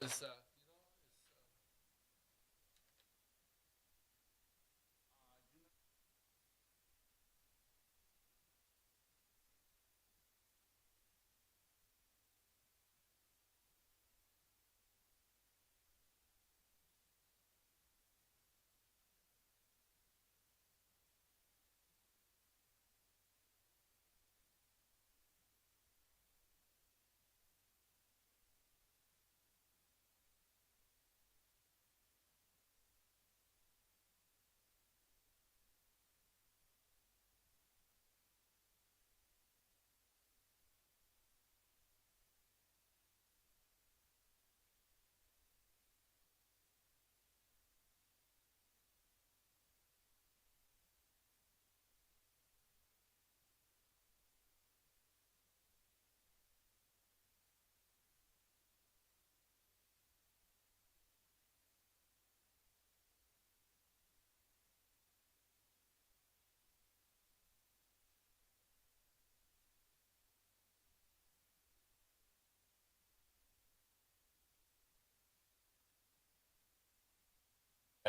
Is,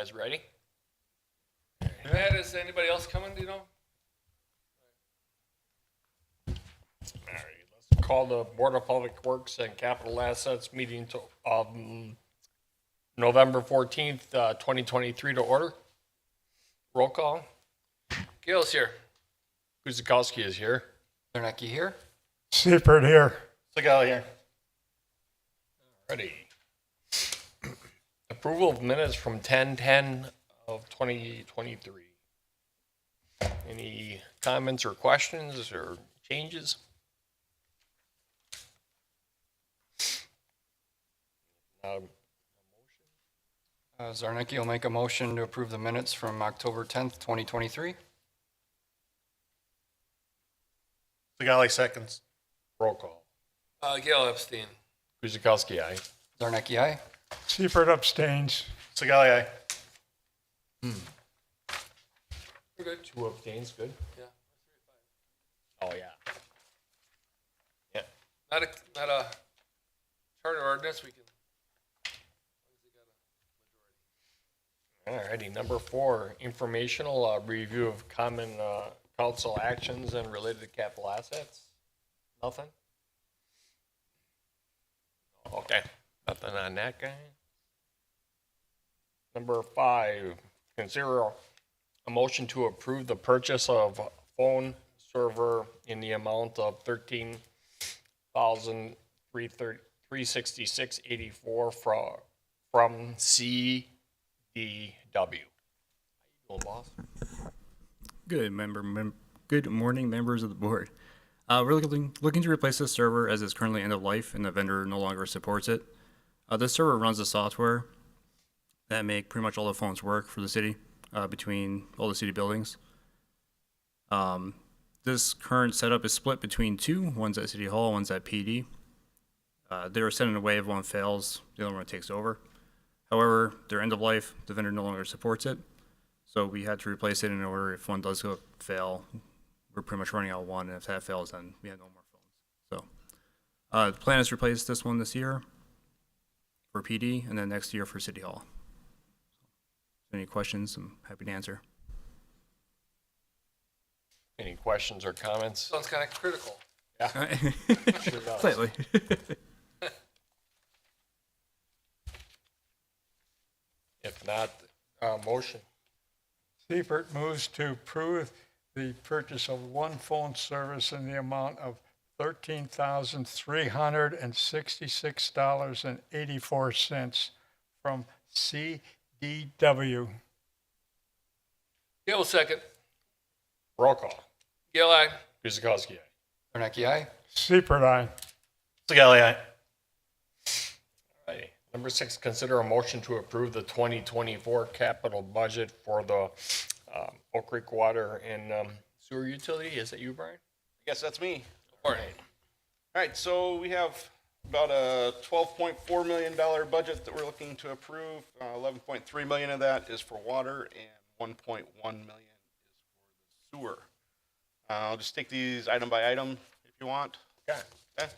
Guys ready? Matt, is anybody else coming, do you know? All right, let's call the Board of Public Works and Capital Assets meeting to November 14th, 2023 to order. Roll call. Gail's here. Guzikowski is here. Zarnecki here. Seifert here. Segal here. Ready. Approval of minutes from 10/10 of 2023. Any comments or questions or changes? Zarnecki will make a motion to approve the minutes from October 10th, 2023. Segali seconds. Roll call. Gail Epstein. Guzikowski, aye. Zarnecki, aye. Seifert abstains. Segali, aye. We're good. 2 abstains, good. Yeah. Oh, yeah. Yeah. Not a charter ordinance, we can. Alrighty, number 4, informational review of common council actions and related capital assets. Nothing? Okay, nothing on that guy. Number 5, consider a motion to approve the purchase of phone server in the amount of $13,366.84 from CDW. How you doing, boss? Good morning, members of the board. We're looking to replace this server as it's currently end of life and the vendor no longer supports it. This server runs the software that make pretty much all the phones work for the city between all the city buildings. This current setup is split between two. One's at City Hall, one's at PD. They were sent in a way if one fails, the other one takes over. However, they're end of life, the vendor no longer supports it. So we had to replace it in order if one does fail, we're pretty much running out of one, and if that fails, then we have no more phones. So the plan is to replace this one this year for PD, and then next year for City Hall. Any questions, I'm happy to answer. Any questions or comments? Sounds kind of critical. Yeah, sure does. Slightly. If not, motion. Seifert moves to approve the purchase of one phone service in the amount of $13,366.84 from CDW. Gail second. Roll call. Gail, aye. Guzikowski, aye. Zarnecki, aye. Seifert, aye. Segali, aye. Alrighty. Number 6, consider a motion to approve the 2024 capital budget for the Oak Creek Water and Sewer Utility. Is that you, Brian? Yes, that's me. Morning. All right, so we have about a $12.4 million budget that we're looking to approve. 11.3 million of that is for water and 1.1 million is for the sewer. I'll just take these item by item if you want. Okay. Okay.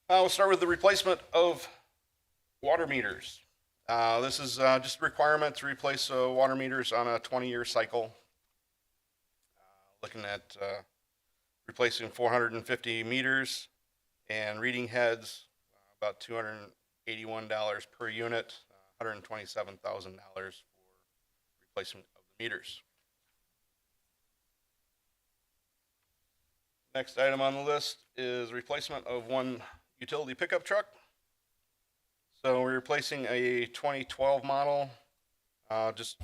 We'll start with the replacement of Water meters. This is just a requirement to replace water meters on a 20-year cycle. Looking at replacing 450 meters and reading heads, about $281 per unit, $127,000 for replacement of the meters. Next item on the list is replacement of one utility pickup truck. So we're replacing a 2012 model. Just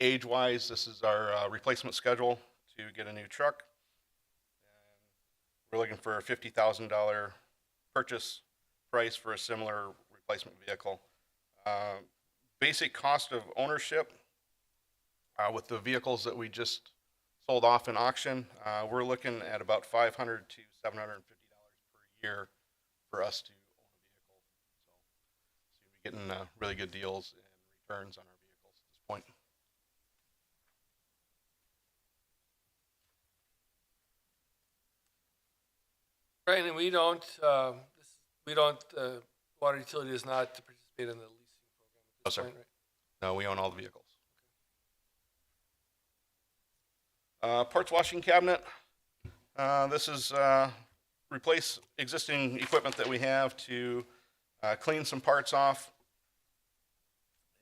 age-wise, this is our replacement schedule to get a new truck. And we're looking for a $50,000 purchase price for a similar replacement vehicle. Basic cost of ownership with the vehicles that we just sold off in auction, we're looking at about $500 to $750 per year for us to own a vehicle. So we're getting really good deals and returns on our vehicles at this point. Right, and water utility is not to participate in the leasing program at No, this sir. point, right? No, we own all the vehicles. Parts washing cabinet. This is replace existing equipment that we have to clean some parts off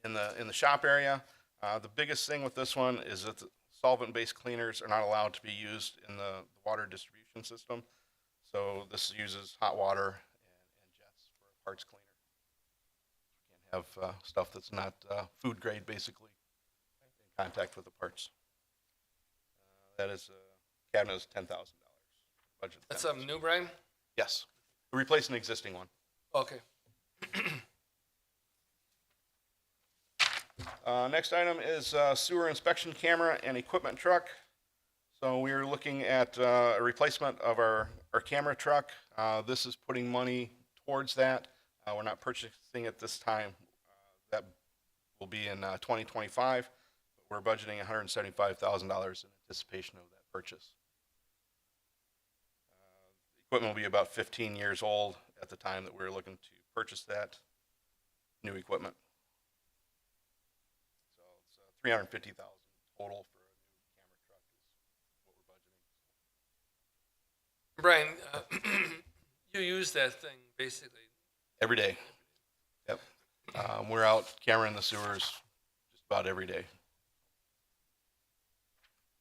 in the shop area. The biggest thing with this one is that the solvent-based cleaners are not allowed to be used in the water distribution system. So this uses hot water and jets for a parts cleaner. You can't have stuff that's not food grade, basically, in contact with the parts. That is, cabinet is $10,000 budget. That's something new, Brian? Yes, we replaced an existing one. Okay. Next item is sewer inspection camera and equipment truck. So we are looking at a replacement of our camera truck. This is putting money towards that. We're not purchasing it this time. That will be in 2025. We're budgeting $175,000 in anticipation of that purchase. Equipment will be about 15 years old at the time that we're looking to purchase that new equipment. So it's $350,000 total for a new camera truck is what we're budgeting. Brian, you use that thing basically. Every day. Yep. We're out cameraing the sewers just about every day.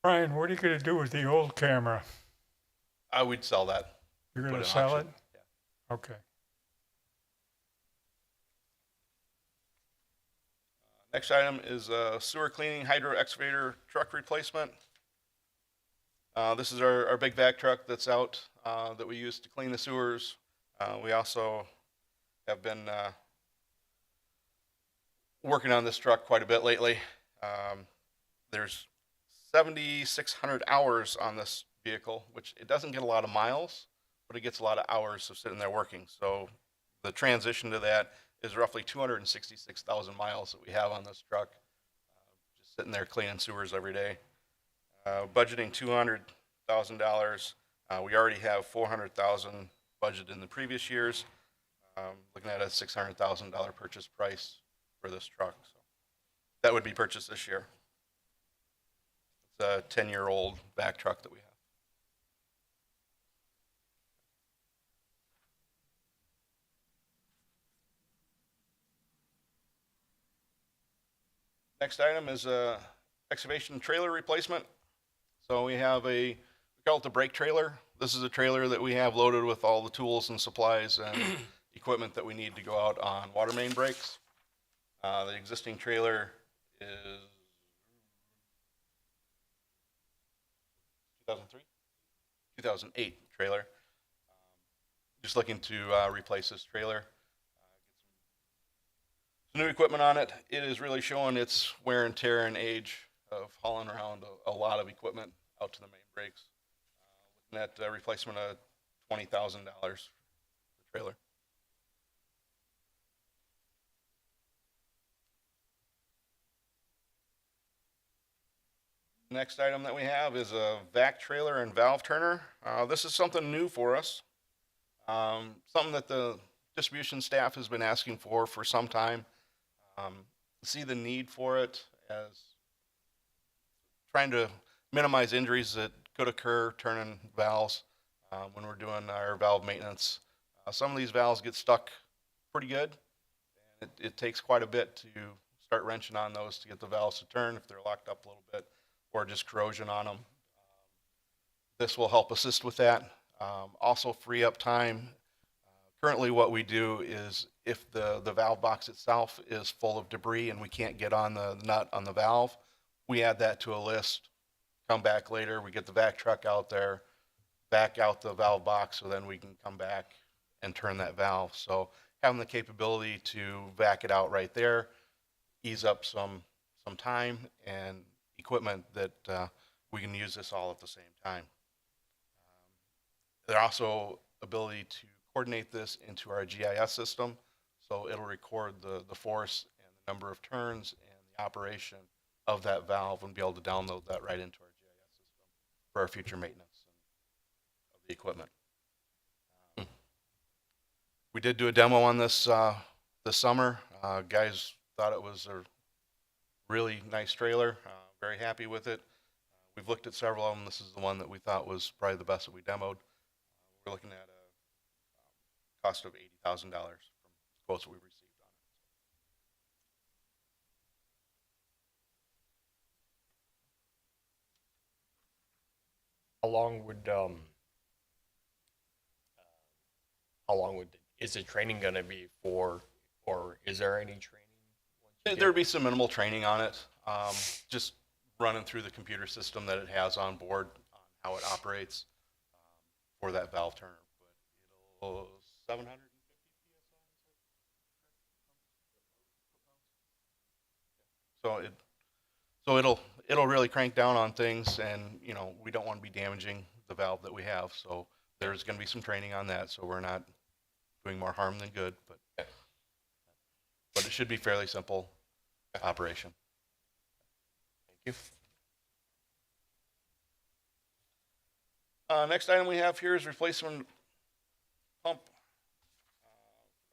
Brian, what are you going to do with the old camera? I would sell that. You're going Put to it in sell it? auction. Yeah. Okay. Next item is a sewer cleaning hydro excavator truck replacement. This is our big vac truck that's out that we use to clean the sewers. We also have been working on this truck quite a bit lately. There's 7,600 hours on this vehicle, which it doesn't get a lot of miles, but it gets a lot of hours of sitting there working. So the transition to that is roughly 266,000 miles that we have on this truck, just sitting there cleaning sewers every day. Budgeting $200,000. We already have $400,000 budgeted in the previous years. Looking at a $600,000 purchase price for this truck. So that would be purchased this year. It's a 10-year-old vac truck that we have. Next item is a excavation trailer replacement. So we have we call it the brake trailer. This is a trailer that we have loaded with all the tools and supplies and equipment that we need to go out on water main breaks. The existing trailer is 2003? 2008 trailer. Just looking to replace this trailer. Some new equipment on it. It is really showing its wear and tear and age of hauling around a lot of equipment out to the main breaks. Looking at replacement of $20,000 for the trailer. Next item that we have is a vac trailer and valve turner. This is something new for us. Something that the distribution staff has been asking for some time. See the need for it as trying to minimize injuries that could occur turning valves when we're doing our valve maintenance. Some of these valves get stuck pretty good, and it takes quite a bit to start wrenching on those to get the valves to turn if they're locked up a little bit, or just corrosion on them. This will help assist with that. Also free up time. Currently what we do is if the valve box itself is full of debris and we can't get on the nut on the valve, we add that to a list, come back later, we get the vac truck out there, back out the valve box, so then we can come back and turn that valve. So having the capability to vac it out right there, ease up some time and equipment that we can use this all at the same time. There's also ability to coordinate this into our GIS system, so it'll record the force and the number of turns and the operation of that valve, and be able to download that right into our GIS system for our future maintenance of the equipment. We did do a demo on this this summer. Guys thought it was a really nice trailer. Very happy with it. We've looked at several of them. This is the one that we thought was probably the best that we demoed. We're looking at a cost of $80,000 from quotes that we received on it. Is the training gonna be for, or is there any training? There'd be some minimal training on it, just running through the computer system that it has on board on how it operates for that valve turner. But it'll 750 psi. So it'll really crank down on things, and you know, we don't want to be damaging the valve that we have. So there's going to be some training on that, so we're not doing more harm than good. But it should be fairly simple operation. Thank you. Next item we have here is replacement pump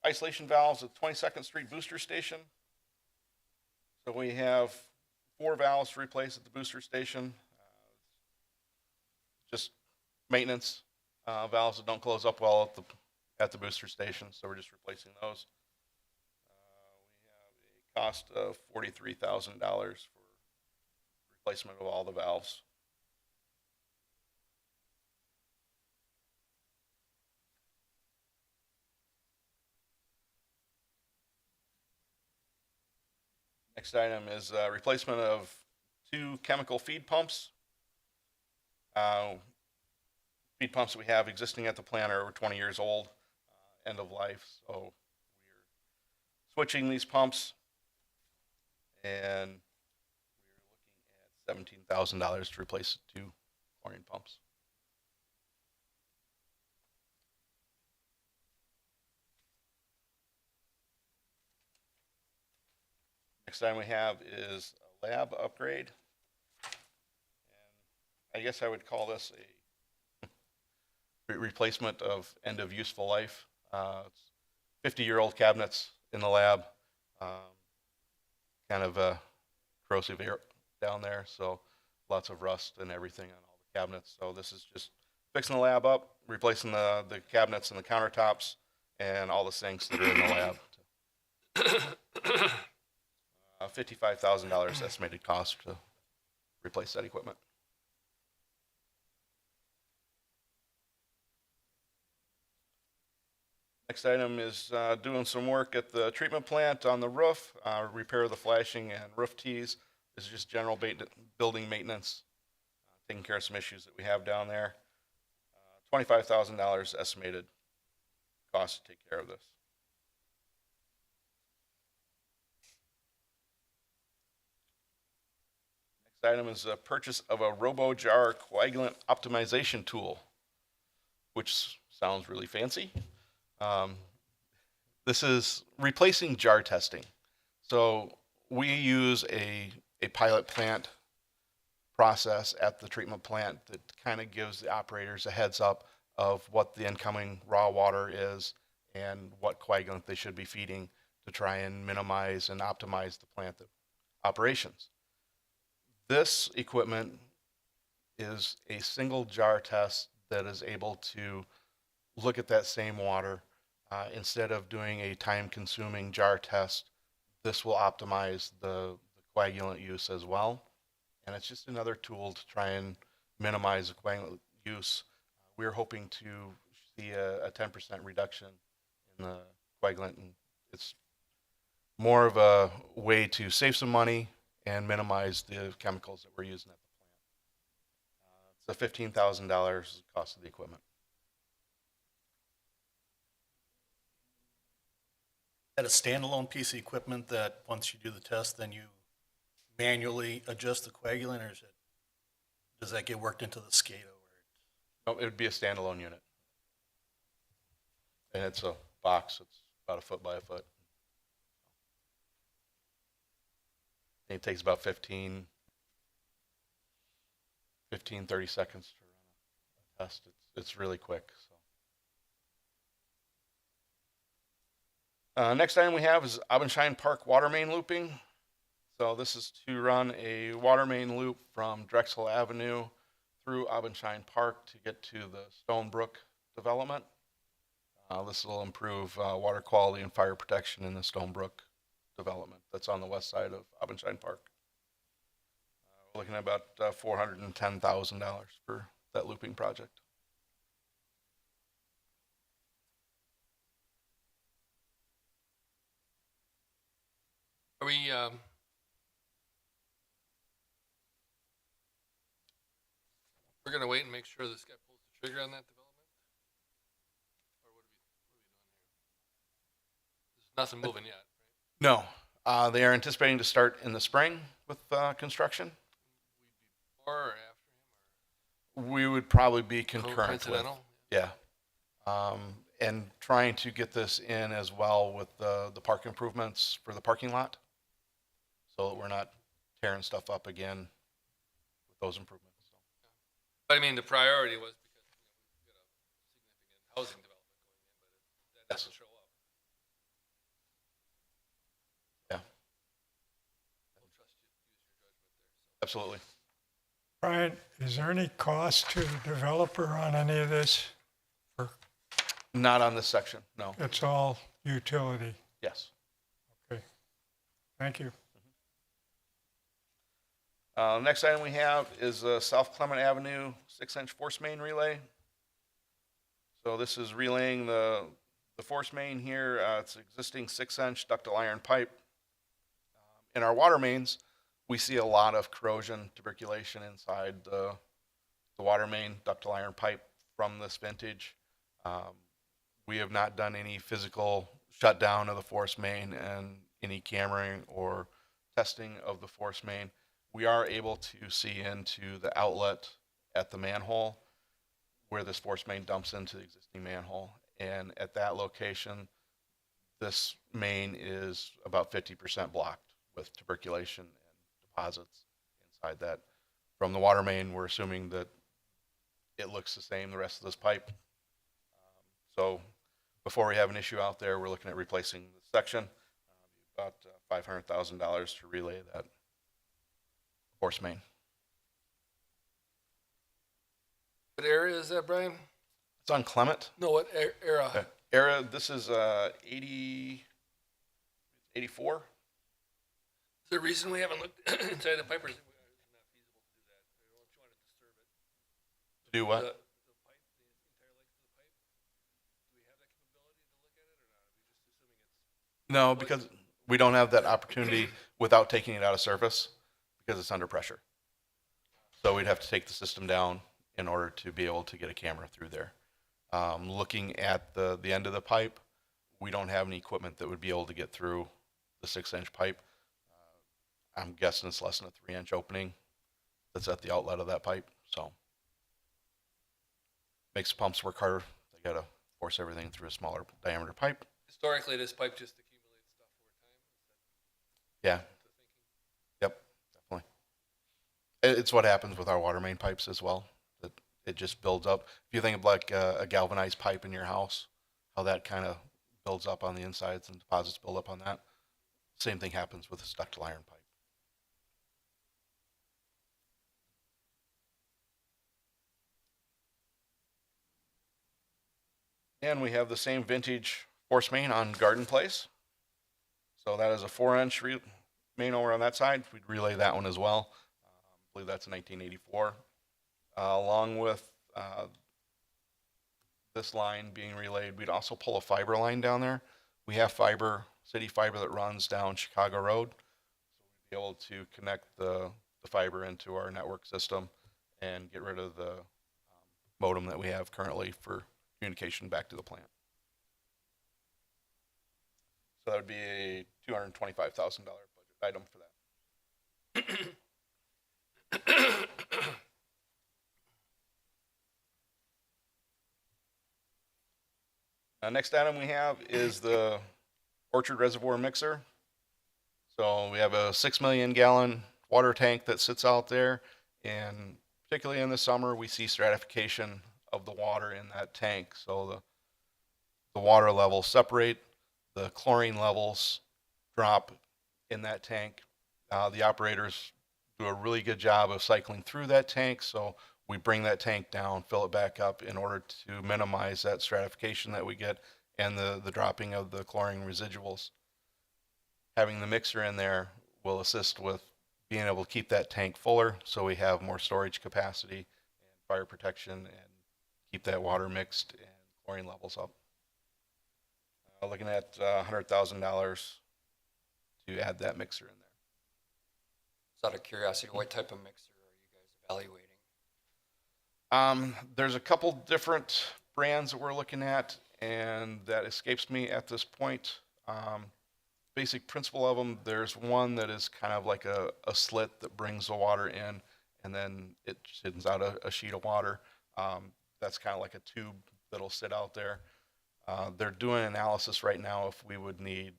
isolation valves at 22nd Street Booster Station. So we have 4 valves to replace at the booster station. Just maintenance valves that don't close up well at the booster station, so we're just replacing those. We have a cost of $43,000 for replacement of all the valves. Next item is replacement of 2 chemical feed pumps. Feed pumps that we have existing at the plant are over 20 years old, end of life. So we're switching these pumps, and we're looking at $17,000 to replace 2 chlorine pumps. Next item we have is a lab upgrade. And I guess I would call this a replacement of end of useful life. It's 50-year-old cabinets in the lab. Kind of corrosive air down there, so lots of rust and everything on all the cabinets. So this is just fixing the lab up, replacing the cabinets and the countertops and all the sinks that are in the lab. $55,000 estimated cost to replace that equipment. Next item is doing some work at the treatment plant on the roof, repair the flashing and roof tees. This is just general building maintenance, taking care of some issues that we have down there. $25,000 estimated cost to take care of this. Item is a purchase of a RoboJar coagulant optimization tool, which sounds really fancy. This is replacing jar testing. So we use a pilot plant process at the treatment plant that kind of gives the operators a heads up of what the incoming raw water is and what coagulant they should be feeding to try and minimize and optimize the plant operations. This equipment is a single jar test that is able to look at that same water. Instead of doing a time-consuming jar test, this will optimize the coagulant use as well. And it's just another tool to try and minimize the coagulant use. We're hoping to see a 10% reduction in the coagulant, and it's more of a way to save some money and minimize the chemicals that we're using at the plant. It's $15,000 the cost of the equipment. That a standalone piece of equipment that once you do the test, then you manually adjust the coagulant, or does that get worked into the SCADA? No, it would be a standalone unit. And it's a box, it's about 1 foot by 1 foot. And it takes about 30 seconds to run a test. It's really quick. So. Next item we have is Abendschein Park water main looping. So this is to run a water main loop from Drexel Avenue through Abendschein Park to get to the Stonebrook development. This will improve water quality and fire protection in the Stonebrook development that's on the west side of Abendschein Park. We're looking at about $410,000 for that looping project. Are we, we're gonna wait and make sure this guy pulls the trigger on that development? Or what are we doing here? There's nothing moving yet, right? No, they are anticipating to start in the spring with construction. We'd be before or after him, We would probably be or concurrent with, coincidental? yeah. And trying to get this in as well with the park improvements for the parking lot, so that we're not tearing stuff up again with those improvements. So. But I mean, the priority was because, we've got a significant housing development going in, but that doesn't show up. Yeah, We'll trust you to use your judgment there, so. absolutely. Brian, is there any cost to the developer on any of this? Not on this section, no. It's all utility. Yes. Okay. Thank you. Next item we have is South Clement Avenue 6-inch force main relay. So this is relaying the force main here. It's existing 6-inch ductile iron pipe. In our water mains, we see a lot of corrosion, tuberculation inside the water main ductile iron pipe from this vintage. We have not done any physical shutdown of the force main and any cameraing or testing of the force main. We are able to see into the outlet at the manhole where this force main dumps into the existing manhole. And at that location, this main is about 50% blocked with tuberculation and deposits inside that. From the water main, we're assuming that it looks the same, the rest of this pipe. So before we have an issue out there, we're looking at replacing the section, about $500,000 to relay that force main. What area is that, Brian? It's on Clement. No, what era? Era, this is 84. Is there a reason we haven't looked inside the pipe, or is it not feasible to do that? Or don't you want to disturb it? To do what? The pipe, the entire length of the pipe? Do we have that capability to look at it or not? Are we just assuming it's? No, because we don't have that opportunity without taking it out of service because it's under pressure. So we'd have to take the system down in order to be able to get a camera through there. Looking at the end of the pipe, we don't have any equipment that would be able to get through the 6-inch pipe. I'm guessing it's less than a 3-inch opening that's at the outlet of that pipe. So makes the pumps work harder. They got to force everything through a smaller diameter pipe. Historically, this pipe just accumulates stuff over time. Yeah. Is that the thinking? Yep, definitely. It's what happens with our water main pipes as well. That it just builds up. If you think of like a galvanized pipe in your house, how that kind of builds up on the insides and deposits build up on that. Same thing happens with this ductile iron pipe. And we have the same vintage force main on Garden Place. So that is a 4-inch main over on that side. We'd relay that one as well. I believe that's 1984. Along with this line being relayed, we'd also pull a fiber line down there. We have fiber, city fiber that runs down Chicago Road. So we'd be able to connect the fiber into our network system and get rid of the modem that we have currently for communication back to the plant. So that would be a $225,000 budget item for that. Next item we have is the Orchard Reservoir mixer. So we have a 6 million gallon water tank that sits out there, and particularly in the summer, we see stratification of the water in that tank. So the water levels separate, the chlorine levels drop in that tank. The operators do a really good job of cycling through that tank. So we bring that tank down, fill it back up in order to minimize that stratification that we get and the dropping of the chlorine residuals. Having the mixer in there will assist with being able to keep that tank fuller so we have more storage capacity and fire protection and keep that water mixed and chlorine levels up. Looking at $100,000 to add that mixer in there. Just out of curiosity, what type of mixer are you guys evaluating? There's a couple different brands that we're looking at, and that escapes me at this point. Basic principle of them, there's one that is kind of like a slit that brings the water in, and then it sends out a sheet of water. That's kind of like a tube that'll sit out there. They're doing analysis right now if we would need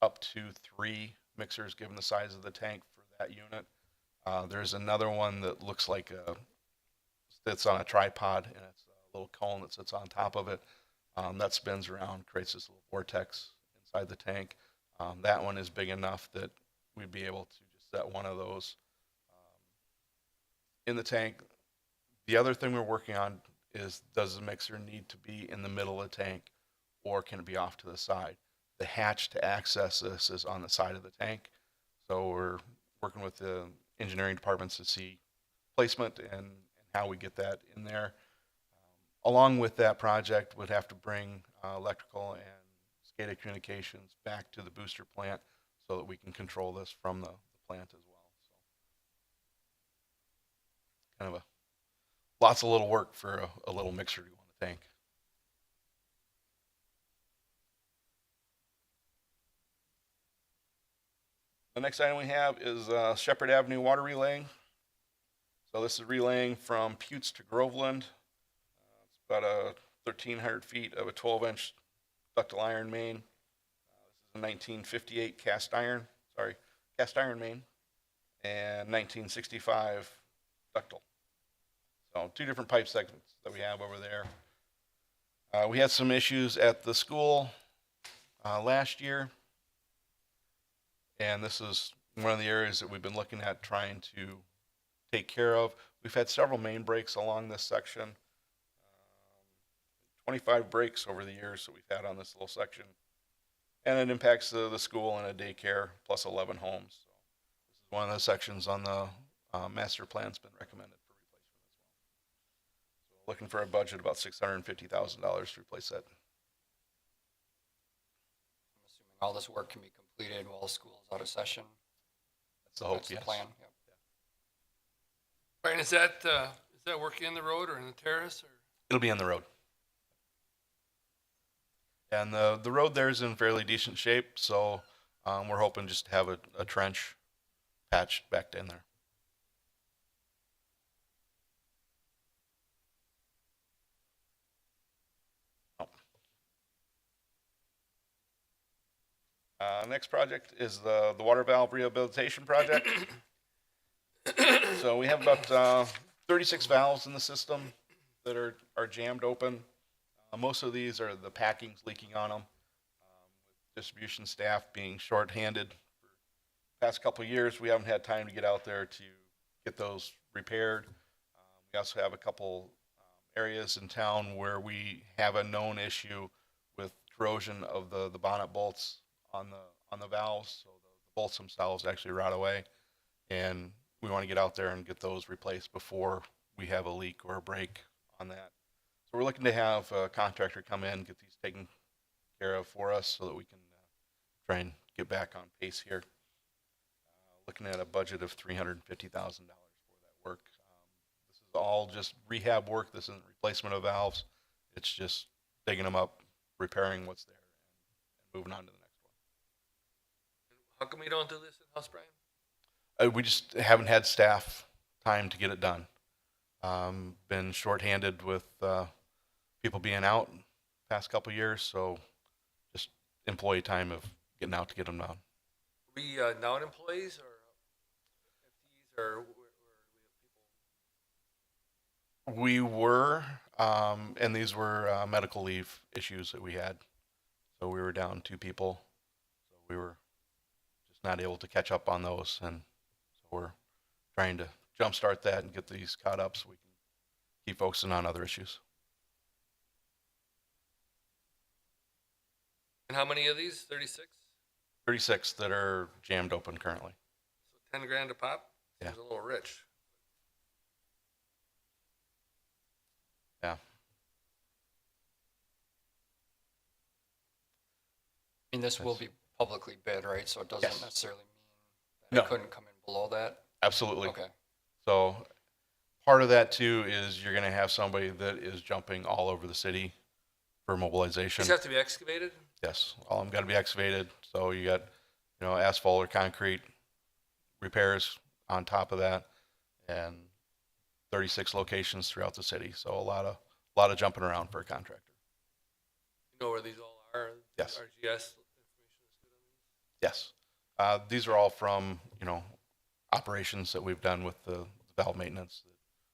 up to 3 mixers given the size of the tank for that unit. There's another one that looks like sits on a tripod, and it's a little cone that sits on top of it. That spins around, creates this little vortex inside the tank. That one is big enough that we'd be able to just set one of those in the tank. The other thing we're working on is, does the mixer need to be in the middle of the tank, or can it be off to the side? The hatch to access this is on the side of the tank. So we're working with the engineering departments to see placement and how we get that in there. Along with that project, we'd have to bring electrical and SCADA communications back to the booster plant so that we can control this from the plant as well. So kind of lots of little work for a little mixer to go in the tank. The next item we have is Shepherd Avenue water relaying. So this is relaying from Putes to Groveland. It's about 1,300 feet of a 12-inch ductile iron main. This is a 1958 cast iron main, and 1965 ductile. So 2 different pipe segments that we have over there. We had some issues at the school last year, and this is one of the areas that we've been looking at trying to take care of. We've had several main breaks along this section. 25 breaks over the years that we've had on this little section. And it impacts the school and a daycare plus 11 homes. So this is one of the sections on the master plan's been recommended for replacement as well. So looking for a budget about $650,000 to replace that. I'm assuming all this work can be completed while the school is out of session. That's the hope, That's the yes. plan. Yep. Brian, is that work in the road or in the terrace? Or? It'll be on the road. And the road there is in fairly decent shape, so we're hoping just to have a trench patched back in there. Next project is the water valve rehabilitation project. So we have about 36 valves in the system that are jammed open. Most of these are the packings leaking on them. distribution staff being shorthanded for the past couple of years, we haven't had time to get out there to get those repaired. We also have a couple areas in town where we have a known issue with corrosion of the bonnet bolts on the valves. So the bolts themselves actually rot away, and we want to get out there and get those replaced before we have a leak or a break on that. So we're looking to have a contractor come in, get these taken care of for us so that we can try and get back on pace here. Looking at a budget of $350,000 for that work. This is all just rehab work. This isn't replacement of valves. It's just digging them up, repairing what's there, and moving on to the next How come we don't do this in-house, Brian? one. We just haven't had staff time to get it done. Been shorthanded with people being out past couple years, so just employee time of getting out to get them done. Are we non-employees or FTEs or where We were, and these were medical leave issues that we had. So we were down 2 people. So we were just not able to catch up on those. And so we're trying to jumpstart that and get these caught up so we can keep focusing on other issues. And how many of these? 36? 36 that are jammed open currently. So 10 grand a pop? Yeah. Seems a little rich. Yeah. I mean, this will be publicly bid, right? So it doesn't Yes. necessarily mean that No. it couldn't come in below that? Absolutely. Okay. So part of that too is you're going to have somebody that is jumping all over the city for mobilization. These have to be excavated? Yes, all of them got to be excavated. So you got, asphalt or concrete repairs on top of that, and 36 locations throughout the city. So a lot of jumping around for a contractor. You know where these all are? Yes. RGS information is good on these? Yes, these are all from operations that we've done with the valve maintenance.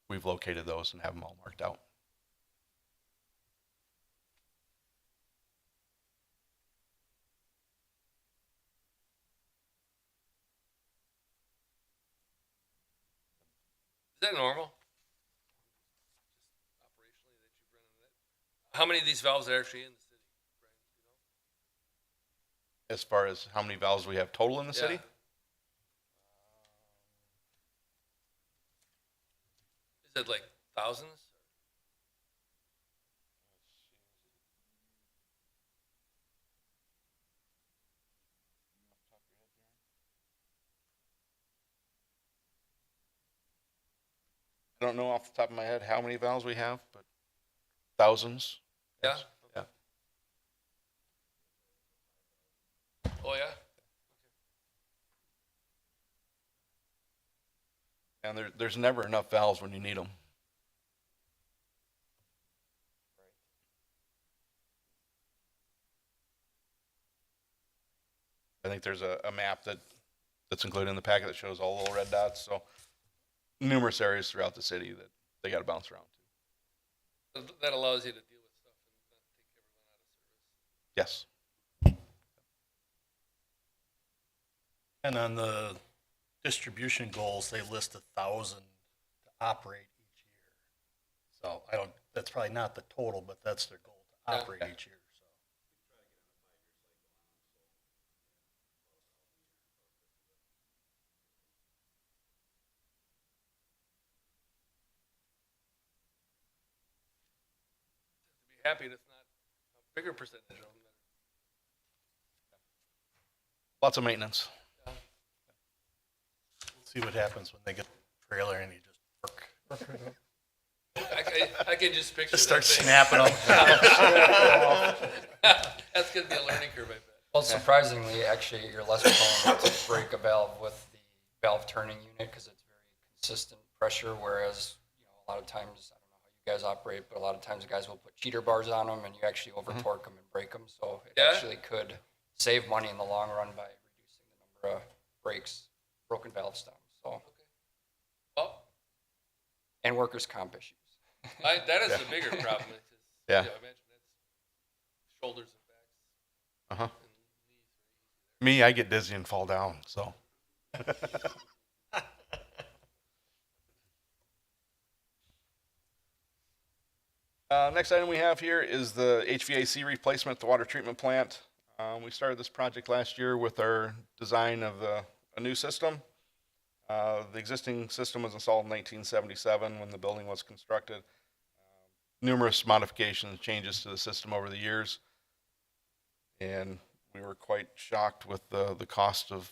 We've located those and have them all marked out. Is that normal? Just operationally that you've run it? How many of these valves are actually in the city, Brian? Do you know? As far as how many valves we have total in the city, Yeah. Is it like thousands? I don't know off the top of my head how many valves we have, but thousands. Yeah? Yeah. Oh, yeah? And there's never enough valves when you need them. I think there's a map that's included in the packet that shows all the little red dots. So numerous areas throughout the city that they got to bounce around to. That allows you to deal with stuff and not take everyone out of service. Yes. And on the distribution goals, they list 1,000 to operate each year. So that's probably not the total, but that's their goal to Yeah. operate each year. So To be happy, that's not a bigger percentage of them. Lots of maintenance. Yeah. we'll see what happens when they get the trailer and you just work. I can just picture Just start that thing. snapping them. That's gonna be a learning curve, I bet. Well, surprisingly, actually, you're less prone to break a valve with the valve turning unit because it's very consistent pressure, whereas, a lot of times, I don't know how you guys operate, but a lot of times the guys will put cheater bars on them and you actually over torque them and break them. So it Yeah? actually could save money in the long run by reducing the number of breaks, broken valve stems, so, Well, and workers' comp issues. that is the bigger problem. It's just, Yeah. I imagine that's shoulders and backs Uh-huh. and Me, I get dizzy and fall down, so. Next item we have here is the HVAC replacement, at the water treatment plant. We started this project last year with our design of a new system. The existing system was installed in 1977 when the building was constructed. Numerous modifications, changes to the system over the years. And we were quite shocked with the cost of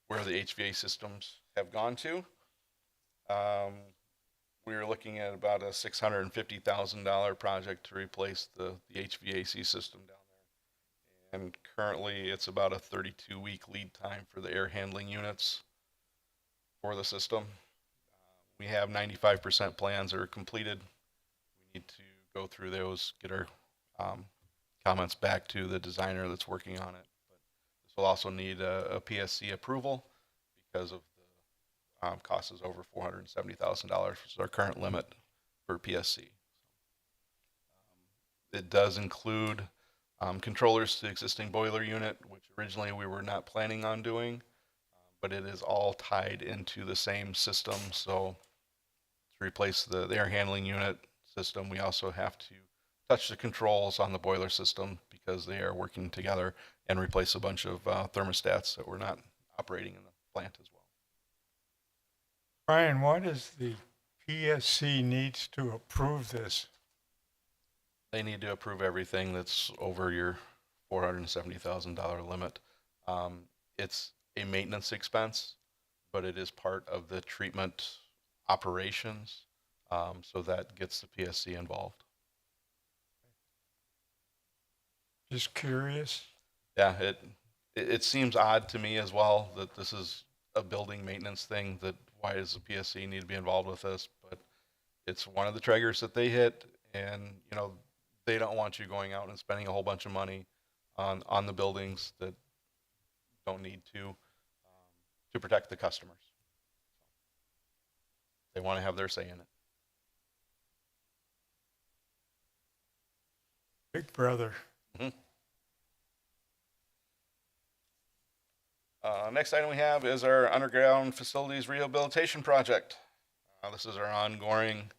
where the HVAC systems have gone to. We were looking at about a $650,000 project to replace the HVAC system down there. And currently it's about a 32-week lead time for the air handling units for the system. We have 95% plans that are completed. We need to go through those, get our comments back to the designer that's working on it. But this will also need a PSC approval because of the cost is over $470,000, which is our current limit for PSC. It does include controllers to the existing boiler unit, which originally we were not planning on doing, but it is all tied into the same system. So to replace the air handling unit system, we also have to touch the controls on the boiler system because they are working together, and replace a bunch of thermostats that were not operating in the plant as well. Brian, why does the PSC needs to approve this? They need to approve everything that's over your $470,000 limit. It's a maintenance expense, but it is part of the treatment operations, so that gets the PSC involved. Just curious. Yeah, it seems odd to me as well that this is a building maintenance thing, that why does the PSC need to be involved with this? But it's one of the triggers that they hit, and you know, they don't want you going out and spending a whole bunch of money on the buildings that don't need to protect the customers. They want to have their say in it. Big brother. Next item we have is our underground facilities rehabilitation project. This is our ongoing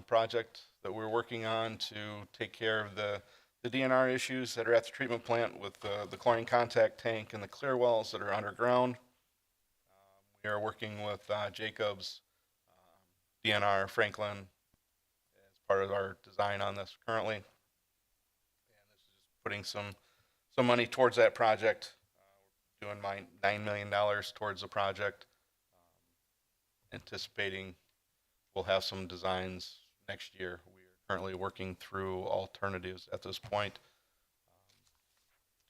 project that we're working on to take care of the DNR issues that are at the treatment plant with the chlorine contact tank and the clear wells that are underground. We are working with Jacobs, DNR, Franklin as part of our design on this currently. And this is just putting some money towards that project. Doing $9 million towards the project. Anticipating we'll have some designs next year. We are currently working through alternatives at this point.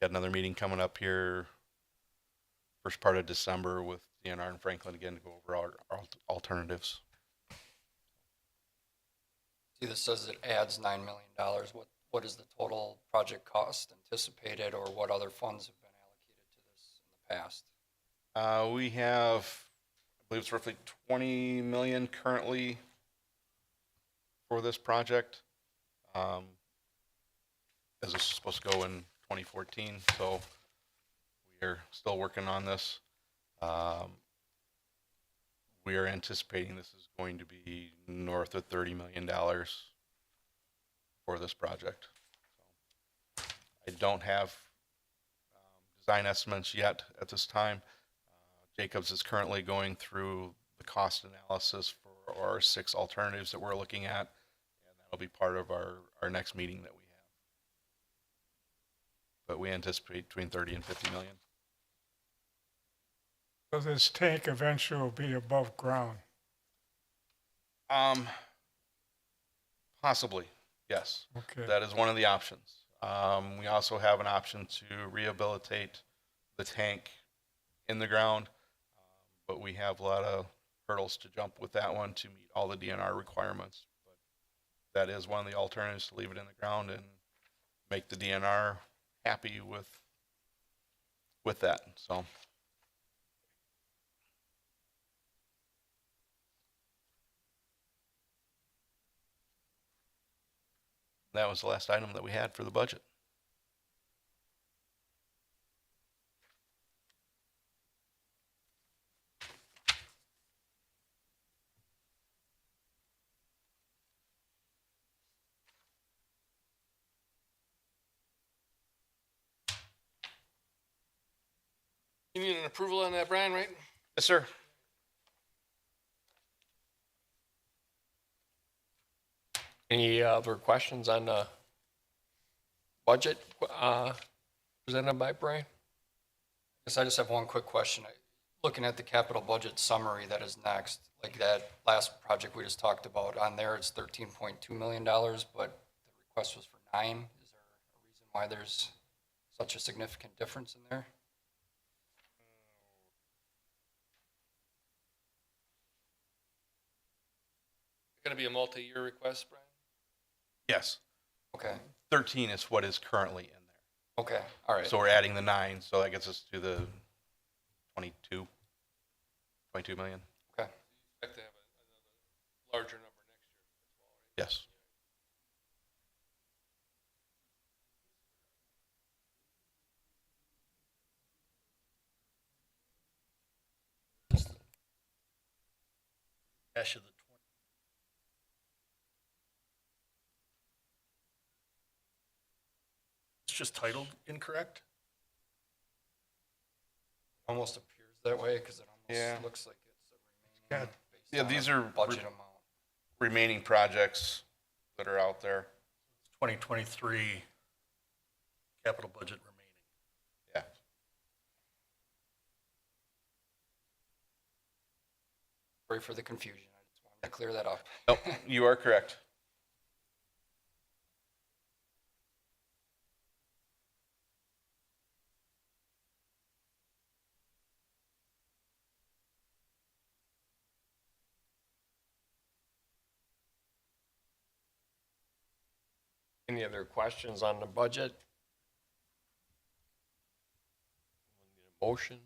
Got another meeting coming up here first part of December with DNR and Franklin again to go over our alternatives. See, this says it adds $9 million. What is the total project cost anticipated, or what other funds have been allocated to this in the past? We have, I believe it's roughly 20 million currently for this project. As this is supposed to go in 2014, so we are still working on this. We are anticipating this is going to be north of $30 million for this project. So I don't have design estimates yet at this time. Jacobs is currently going through the cost analysis for our 6 alternatives that we're looking at, and that'll be part of our next meeting that we have. But we anticipate between 30 and 50 million. So this tank eventually will be above ground. Possibly, yes. Okay. That is one of the options. We also have an option to rehabilitate the tank in the ground, but we have a lot of hurdles to jump with that one to meet all the DNR requirements. But that is one of the alternatives, to leave it in the ground and make the DNR happy with that. So. That was the last item that we had for the budget. You need an approval on that, Brian, right? Yes, sir. Any other questions on the budget presented by Brian? Guess I just have one quick question. Looking at the capital budget summary that is next, like that last project we just talked about, on there it's $13.2 million, but the request was for 9. Is there a reason why there's such a significant difference in there? Gonna be a multi-year request, Brian? Yes. Okay, 13 is what is currently in there. okay, all right. So we're adding the 9, so that gets us to the 22 million. Okay, Expect to have another larger number next year as well, right? Yes. Cash of the 20. It's just titled incorrect? almost appears that way because it Yeah. almost looks like it's a remaining. based Yeah, on these a are budget amount. Remaining projects that are out there. 2023 capital budget remaining. Yeah. Sorry for the confusion. I just wanted to clear that up. Nope, you are correct. Any other questions on the budget? Motion?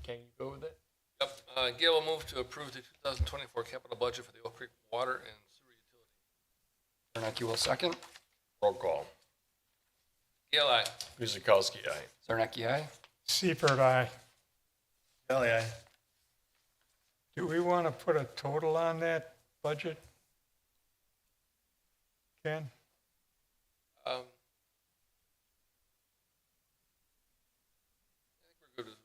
Can you go with it? Yep, Gail will move to approve the 2024 capital budget for the Oak Creek Water and Sewer Utility. Zarnecki will second. Roll call. Gail, aye. Guzekowski, aye. Zarnecki, aye. Seifert, aye. Ellie, aye. Do we want to put a total on that budget? Ken? I think we're good with.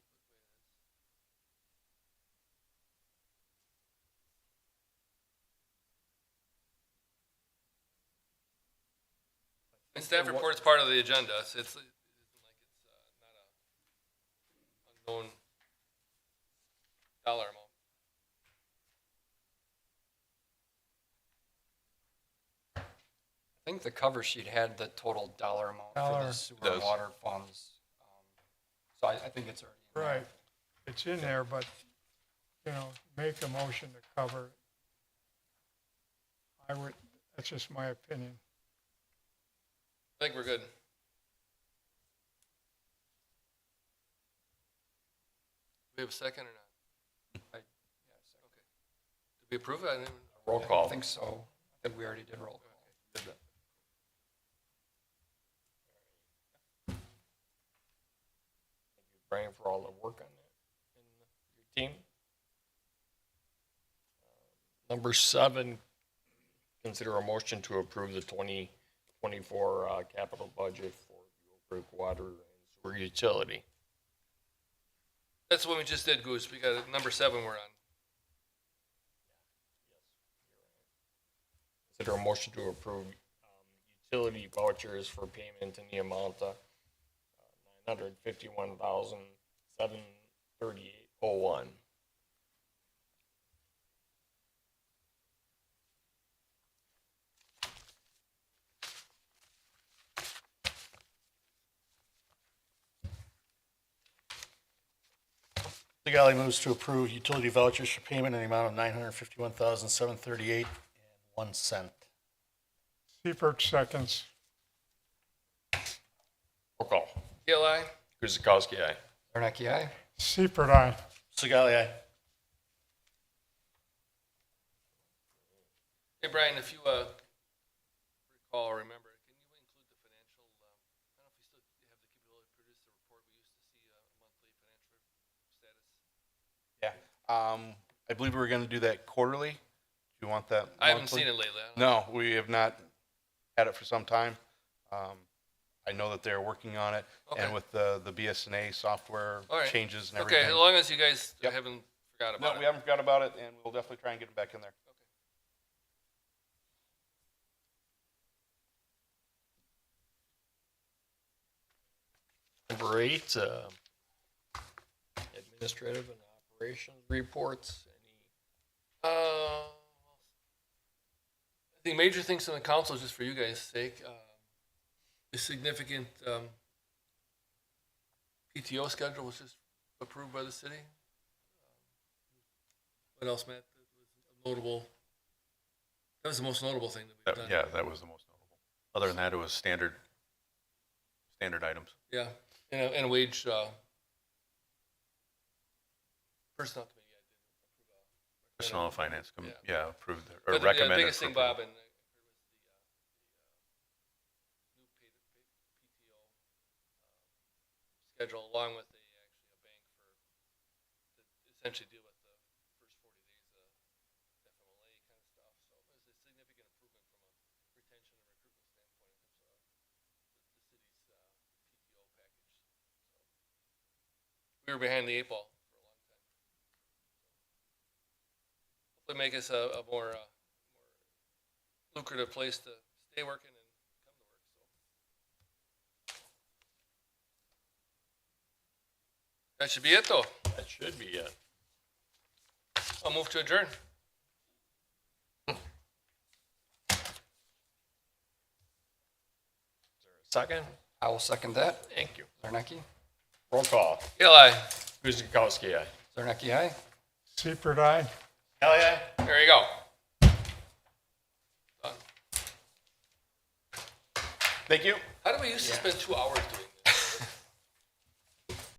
And staff report's part of the agenda. It's like it's not a unknown dollar amount. I think the cover sheet had the total dollar amount for Dollar. the sewer Does. and water funds. So I think it's already in there. Right. It's in there, but, make a motion to cover it. That's just my opinion. I think we're good. We have a second or not? Yeah, Did we approve it? I didn't even. Roll I call. think so. I think we already did roll call. Brian, for all the work on that and your team. Number 7, consider a motion to approve the 2024 capital budget for the Oak Creek Water and Sewer Utility. That's the one we just did, Goose. We got number 7 we're on. Consider a motion to approve utility vouchers for payment in the amount of $951,738.01. Legali moves to approve utility vouchers for payment in the amount of $951,738.01. Seifert seconds. Roll call. Gail, aye. Guzekowski, aye. Zarnecki, aye. Seifert, aye. Legali, aye. Hey, Brian, if you recall or remember, can you include the financial, I don't know if you still have the capability to produce the report. We used to see a monthly financial status. Yeah. I believe we were going to do that quarterly. Do you want that? I haven't monthly? seen it lately. I don't know. No, we have not had it for some time. I know that they're working on it, Okay. and with the BSNA software All right. changes and Okay, everything. as long as you guys Yep. haven't forgot No, about we it. haven't forgot about it, and we'll definitely try and get them back in there. Number 8, administrative and operations reports. Any I think major things from the council, just for you guys' sake, the significant PTO schedule was just approved by the city. What else, Matt? That was notable. That was the most notable thing that we've done. Yeah, that was the most notable. Other than that, it was standard items. Yeah, and wage, personnel committee, I did approve. Personnel and Finance, Yeah. yeah, approved, or But the recommended. biggest for thing, approval. Bob, and new PTO schedule, along with actually a bank to essentially deal with the first 40 days of FMLA kind of stuff. So it was a significant improvement from a retention and recruitment standpoint in terms of the city's PTO package. So we were behind the 8 ball for a long time. Hopefully make us a more lucrative place to stay working and come to work. So that should be it, though. that should be it. I'll move to adjourn. Second? I will second that. Thank you. Zarnecki? Roll call. Eli, Guzekowski, aye. Zarnecki, aye. Seifert, aye. Hell yeah. there you go. Done. Thank you. How do we used to spend 2 hours doing